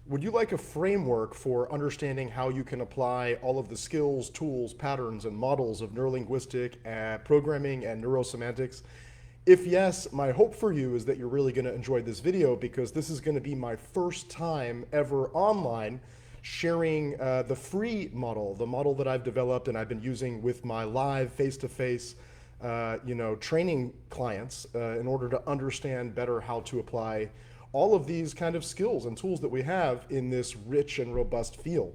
Would you like a framework for understanding how you can apply all of the skills, tools, patterns, and models of neurolinguistic programming and neurosemantics? If yes, my hope for you is that you're really going to enjoy this video, because this is going to be my first time ever online sharing the free model, the model that I've developed and I've been using with my live face-to-face training clients in order to understand better how to apply all of these kind of skills and tools that we have in this rich and robust field.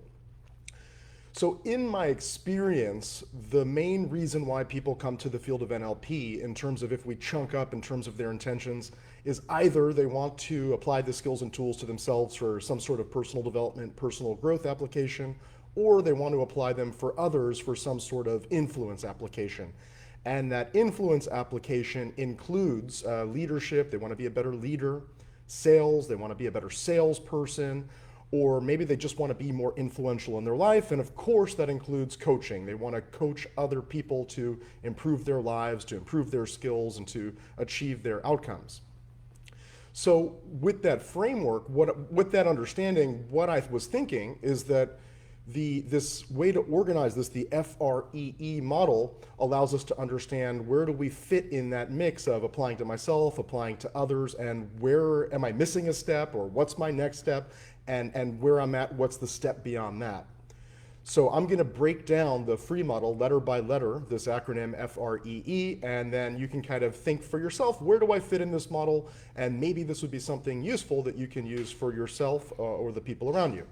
So in my experience, the main reason why people come to the field of NLP, in terms of if we chunk up in terms of their intentions, is either they want to apply the skills and tools to themselves for some sort of personal development, personal growth application, or they want to apply them for others for some sort of influence application. And that influence application includes leadership. They want to be a better leader. Sales, they want to be a better salesperson, or maybe they just want to be more influential in their life. And of course, that includes coaching. They want to coach other people to improve their lives, to improve their skills, and to achieve their outcomes. So with that framework, with that understanding, what I was thinking is that this way to organize this, the FREE model, allows us to understand where do we fit in that mix of applying to myself, applying to others, and where am I missing a step, or what's my next step, and where I'm at, what's the step beyond that. So I'm going to break down the free model letter by letter, this acronym FREE, and then you can kind of think for yourself, where do I fit in this model, and maybe this would be something useful that you can use for yourself or the people around you.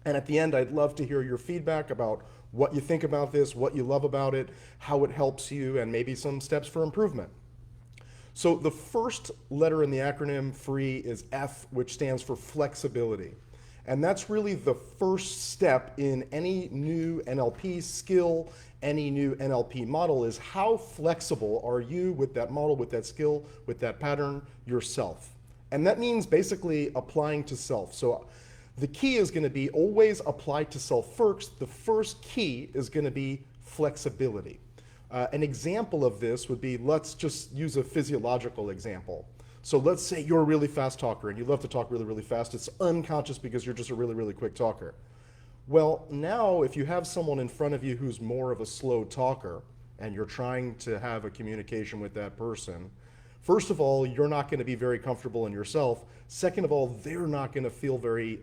And at the end, I'd love to hear your feedback about what you think about this, what you love about it, how it helps you, and maybe some steps for improvement. So the first letter in the acronym FREE is F, which stands for flexibility. And that's really the first step in any new NLP skill, any new NLP model, is how flexible are you with that model, with that skill, with that pattern yourself. And that means basically applying to self. So the key is going to be always apply to self first. The first key is going to be flexibility. An example of this would be, let's just use a physiological example. So let's say you're a really fast talker and you love to talk really, really fast. It's unconscious because you're just a really, really quick talker. Well, now if you have someone in front of you who's more of a slow talker and you're trying to have a communication with that person, first of all, you're not going to be very comfortable in yourself. Second of all, they're not going to feel very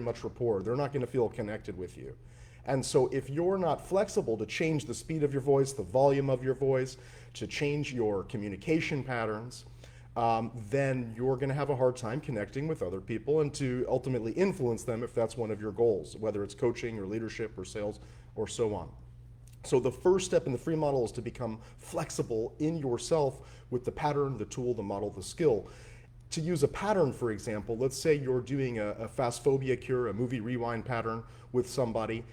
much rapport. They're not going to feel connected with you. And so if you're not flexible to change the speed of your voice, the volume of your voice, to change your communication patterns, then you're going to have a hard time connecting with other people and to ultimately influence them if that's one of your goals, whether it's coaching or leadership or sales or so on. So the first step in the free model is to become flexible in yourself with the pattern, the tool, the model, the skill. To use a pattern, for example, let's say you're doing a fast phobia cure, a movie rewind pattern with somebody.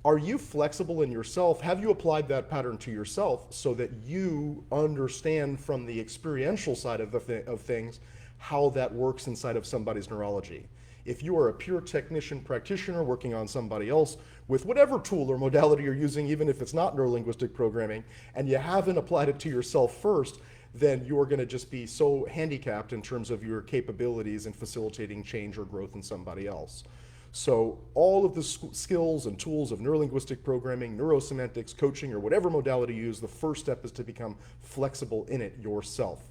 Are you flexible in yourself? Have you applied that pattern to yourself so that you understand from the experiential side of things how that works inside of somebody's neurology? If you are a pure technician practitioner working on somebody else with whatever tool or modality you're using, even if it's not neuro-linguistic programming, and you haven't applied it to yourself first, then you're going to just be so handicapped in terms of your capabilities in facilitating change or growth in somebody else. So all of the skills and tools of neuro-linguistic programming, neurosemantics, coaching, or whatever modality you use, the first step is to become flexible in it yourself.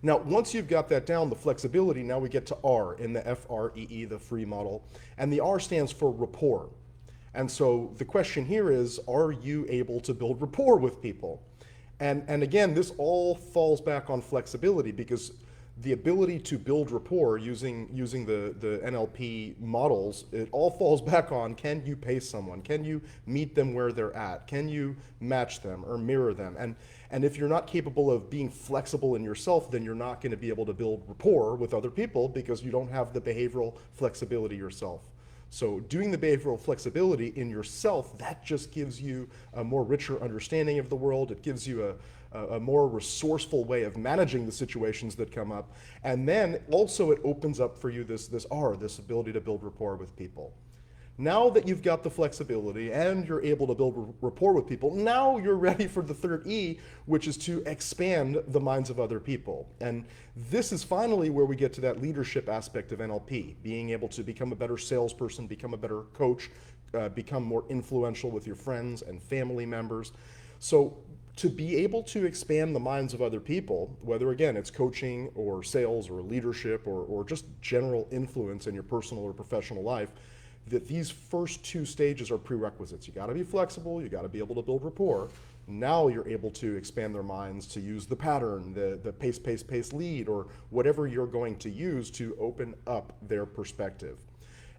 Now, once you've got that down, the flexibility, now we get to R in the FREE, the free model. And the R stands for rapport. And so the question here is, are you able to build rapport with people? And again, this all falls back on flexibility, because the ability to build rapport using the NLP models, it all falls back on, can you pace someone? Can you meet them where they're at? Can you match them or mirror them? And if you're not capable of being flexible in yourself, then you're not going to be able to build rapport with other people because you don't have the behavioral flexibility yourself. So doing the behavioral flexibility in yourself, that just gives you a more richer understanding of the world. It gives you a more resourceful way of managing the situations that come up. And then also it opens up for you this R, this ability to build rapport with people. Now that you've got the flexibility and you're able to build rapport with people, now you're ready for the third E, which is to expand the minds of other people. And this is finally where we get to that leadership aspect of NLP, being able to become a better salesperson, become a better coach, become more influential with your friends and family members. So to be able to expand the minds of other people, whether again it's coaching or sales or leadership or just general influence in your personal or professional life, that these first two stages are prerequisites. You got to be flexible, you got to be able to build rapport. Now you're able to expand their minds to use the pattern, the pace, pace, pace lead, or whatever you're going to use to open up their perspective.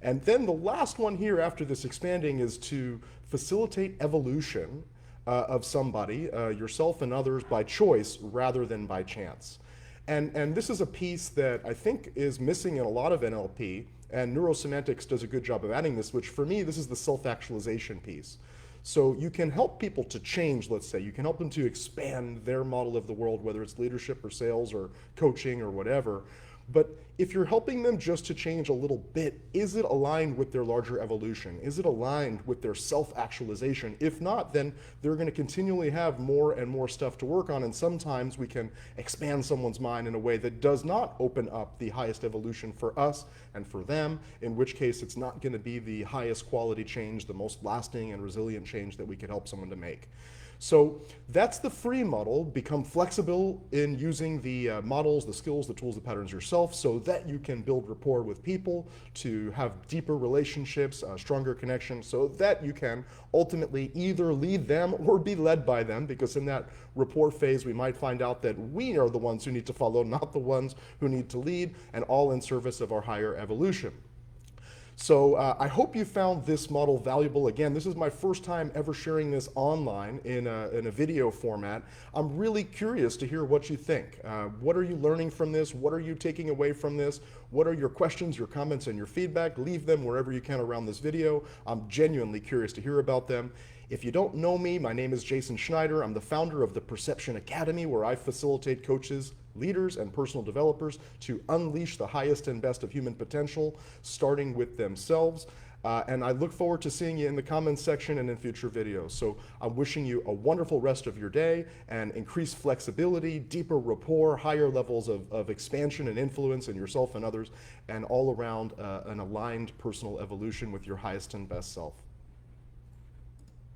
And then the last one here after this expanding is to facilitate evolution of somebody, yourself and others, by choice rather than by chance. And this is a piece that I think is missing in a lot of NLP, and neurosemantics does a good job of adding this, which for me, this is the self-actualization piece. So you can help people to change, let's say. You can help them to expand their model of the world, whether it's leadership or sales or coaching or whatever. But if you're helping them just to change a little bit, is it aligned with their larger evolution? Is it aligned with their self-actualization? If not, then they're going to continually have more and more stuff to work on, and sometimes we can expand someone's mind in a way that does not open up the highest evolution for us and for them, in which case it's not going to be the highest quality change, the most lasting and resilient change that we could help someone to make. So that's the free model. Become flexible in using the models, the skills, the tools, the patterns yourself so that you can build rapport with people, to have deeper relationships, stronger connections, so that you can ultimately either lead them or be led by them, because in that rapport phase we might find out that we are the ones who need to follow, not the ones who need to lead, and all in service of our higher evolution. So I hope you found this model valuable. Again, this is my first time ever sharing this online in a video format. I'm really curious to hear what you think. What are you learning from this? What are you taking away from this? What are your questions, your comments, and your feedback? Leave them wherever you can around this video. I'm genuinely curious to hear about them. If you don't know me, my name is Jason Schneider. I'm the founder of the Perception Academy, where I facilitate coaches, leaders, and personal developers to unleash the highest and best of human potential, starting with themselves. And I look forward to seeing you in the comments section and in future videos. So I'm wishing you a wonderful rest of your day and increased flexibility, deeper rapport, higher levels of expansion and influence in yourself and others, and all around an aligned personal evolution with your highest and best self.